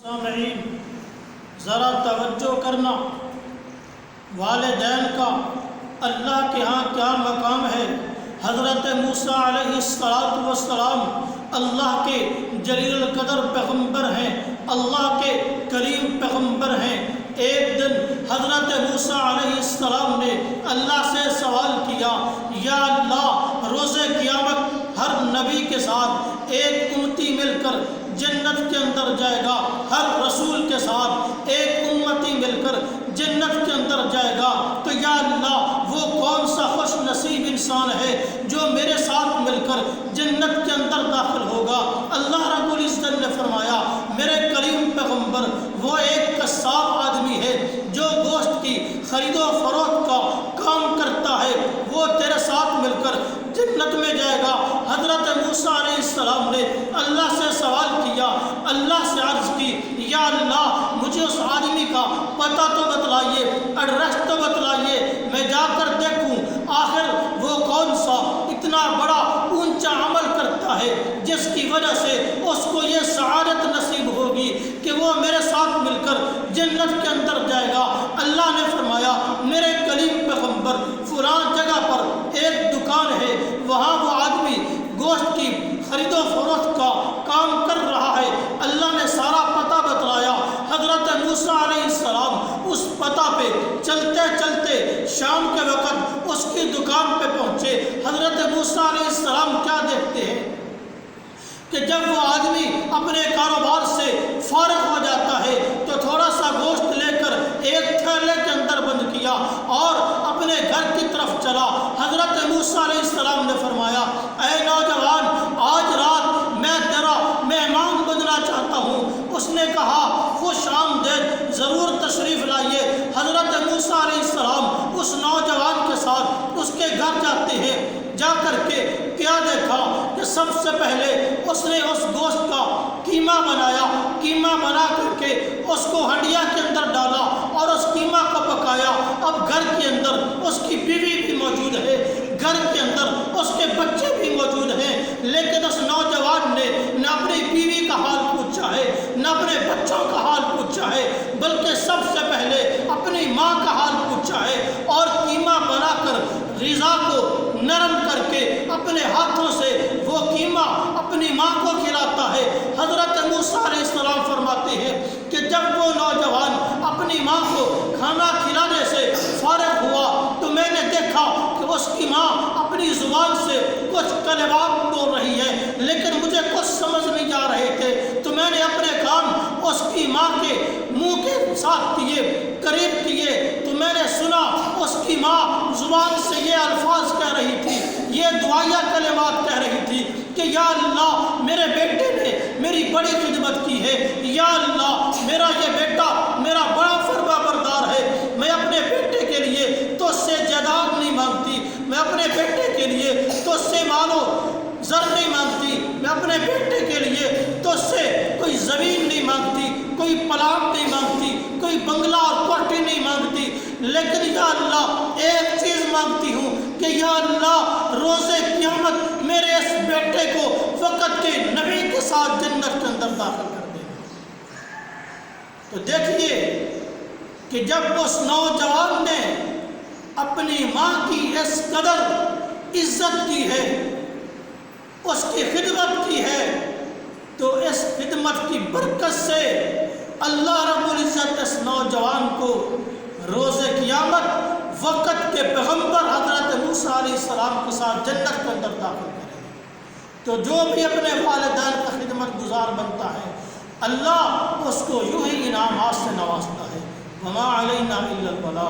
سامعین ذرا توجہ کرنا، والدین کا اللہ کے ہاں کیا مقام ہے۔ حضرت موسیٰ علیہ السلام اللہ کے جلیل القدر پیغمبر ہیں، اللہ کے کریم پیغمبر ہیں۔ ایک دن حضرت موسیٰ علیہ السلام نے اللہ سے سوال کیا، یا اللہ، روز قیامت ہر نبی کے ساتھ ایک امتی مل کر جنت کے اندر جائے گا، ہر رسول کے ساتھ ایک امتی مل کر جنت کے اندر جائے گا، تو یا اللہ وہ کون سا خوش نصیب انسان ہے جو میرے ساتھ مل کر جنت کے اندر داخل ہوگا۔ اللہ رب العزت نے فرمایا، میرے کریم پیغمبر، وہ ایک قصاب آدمی ہے جو گوشت کی خرید و فروخت کا کام کرتا ہے، وہ تیرے ساتھ مل کر جنت میں جائے گا۔ حضرت موسیٰ علیہ السلام نے اللہ سے سوال کیا، اللہ سے عرض کی، یا اللہ مجھے اس آدمی کا پتہ تو بتلائیے، ایڈریس تو بتلائیے، میں جا کر دیکھوں آخر وہ کون سا اتنا بڑا اونچا عمل کرتا ہے جس کی وجہ سے اس کو یہ سعادت نصیب ہوگی کہ وہ میرے ساتھ مل کر جنت کے اندر جائے گا۔ اللہ نے فرمایا، میرے کلیم پیغمبر، فلاں جگہ پر ایک دکان ہے، وہاں وہ آدمی گوشت کی خرید و فروخت کا کام کر رہا ہے۔ اللہ نے سارا پتہ بتلایا۔ حضرت موسیٰ علیہ السلام اس پتہ پہ چلتے چلتے شام کے وقت اس کی دکان پہ پہنچے۔ حضرت موسیٰ علیہ السلام کیا دیکھتے ہیں کہ جب وہ آدمی اپنے کاروبار سے فارغ ہو جاتا ہے تو تھوڑا سا گوشت لے کر ایک تھیلے کے اندر بند کیا اور اپنے گھر کی طرف چلا۔ حضرت موسیٰ علیہ السلام نے فرمایا، اے نوجوان، آج رات میں تیرا مہمان بننا چاہتا ہوں۔ اس نے کہا، خوش آمدید، ضرور تشریف لائیے۔ حضرت موسیٰ علیہ السلام اس نوجوان کے ساتھ اس کے گھر جاتے ہیں۔ جا کر کے کیا دیکھا کہ سب سے پہلے اس نے اس گوشت کا قیمہ بنایا، قیمہ بنا کر کے اس کو ہنڈیا کے اندر ڈالا اور اس قیمہ کو پکایا۔ اب گھر کے اندر اس کی بیوی بھی موجود ہے، گھر کے اندر اس کے بچے بھی موجود ہیں، لیکن اس نوجوان نے نہ اپنی بیوی کا حال پوچھا ہے، نہ اپنے بچوں کا حال پوچھا ہے، بلکہ سب سے پہلے اپنی ماں کا حال پوچھا ہے اور قیمہ بنا کر غذا کو نرم کر کے اپنے ہاتھوں سے وہ قیمہ اپنی ماں کو کھلاتا ہے۔ حضرت موسیٰ علیہ السلام فرماتے ہیں کہ جب وہ نوجوان اپنی ماں کو کھانا کھلانے سے فارغ ہوا تو میں نے دیکھا کہ اس کی ماں اپنی زبان سے کچھ کلمات بول رہی ہے، لیکن مجھے کچھ سمجھ نہیں آ رہے تھے، تو میں نے اپنے کان اس کی ماں کے منہ کے ساتھ کیے، قریب کیے، تو میں نے سنا اس کی ماں زبان سے یہ الفاظ کہہ رہی تھی، یہ دعائیہ کلمات کہہ رہی تھی کہ یا اللہ، میرے بیٹے نے میری بڑی خدمت کی ہے، یا اللہ میرا یہ بیٹا میرا بڑا فرما بردار ہے، میں اپنے بیٹے کے لیے تو اس سے جائیداد نہیں مانگتی، میں اپنے بیٹے کے لیے تو اس سے مالو زر نہیں مانگتی، میں اپنے بیٹے کے لیے تو اس سے کوئی زمین نہیں مانگتی، کوئی پلاٹ نہیں مانگتی، کوئی بنگلہ اور کوٹھی نہیں مانگتی، لیکن یا اللہ ایک چیز مانگتی ہوں کہ یا اللہ روز قیامت میرے اس بیٹے کو وقت کے نبی کے ساتھ جنت کے اندر داخل کر دے۔ تو دیکھیے کہ جب اس نوجوان نے اپنی ماں کی اس قدر عزت کی ہے، اس کی خدمت کی ہے، تو اس خدمت کی برکت سے اللہ رب العزت اس نوجوان کو روز قیامت وقت کے پیغمبر حضرت موسیٰ علیہ السلام کے ساتھ جنت کے اندر داخل کرے۔ تو جو بھی اپنے والدین کا خدمت گزار بنتا ہے، اللہ اس کو یوں ہی انعامات سے نوازتا ہے۔ وما علینا الا البلاغ۔